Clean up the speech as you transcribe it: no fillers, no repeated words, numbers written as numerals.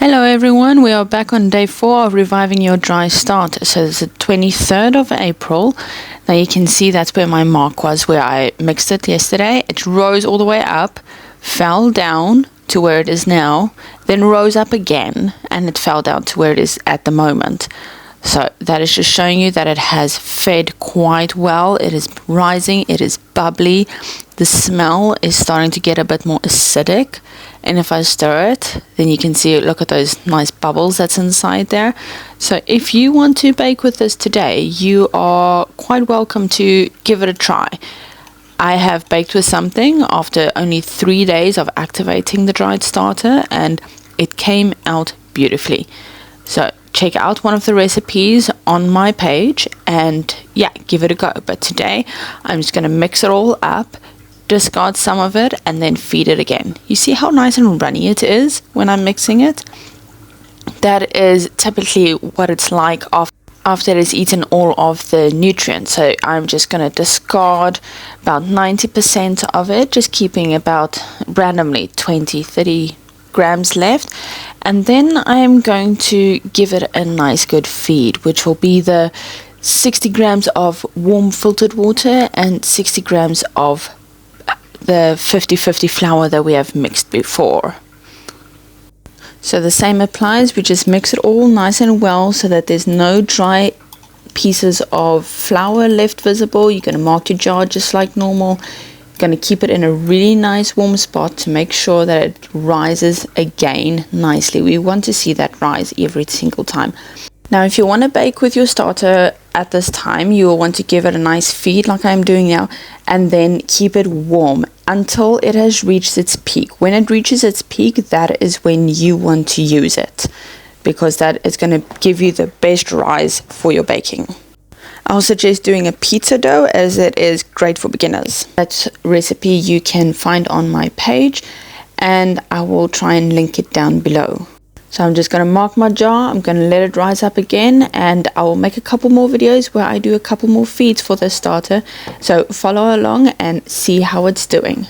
Hello everyone, we are back on day 4 of reviving your dry starter. So it's the 23rd of April. Now you can see that's where my mark was where I mixed it yesterday. It rose all the way up, fell down to where it is now, then rose up again and it fell down to where it is at the moment. So that is just showing you that it has fed quite well. It is rising, it is bubbly. The smell is starting to get a bit more acidic. And if I stir it, then you can see, look at those nice bubbles that's inside there. So if you want to bake with this today, you are quite welcome to give it a try. I have baked with something after only 3 days of activating the dried starter, and it came out beautifully. So check out one of the recipes on my page and yeah, give it a go. But today I'm just going to mix it all up, discard some of it, and then feed it again. You see how nice and runny it is when I'm mixing it? That is typically what it's like after it has eaten all of the nutrients. So I'm just going to discard about 90% of it, just keeping about randomly 20-30 grams left, and then I'm going to give it a nice good feed, which will be the 60 grams of warm filtered water and 60 grams of the 50-50 flour that we have mixed before. So the same applies. We just mix it all nice and well so that there's no dry pieces of flour left visible. You're going to mark your jar just like normal. Going to keep it in a really nice warm spot to make sure that it rises again nicely. We want to see that rise every single time. Now if you want to bake with your starter at this time, you will want to give it a nice feed like I'm doing now, and then keep it warm until it has reached its peak. When it reaches its peak, that is when you want to use it, because that is going to give you the best rise for your baking. I'll suggest doing a pizza dough as it is great for beginners. That recipe you can find on my page, and I will try and link it down below. So I'm just going to mark my jar, I'm going to let it rise up again, and I will make a couple more videos where I do a couple more feeds for the starter. So follow along and see how it's doing.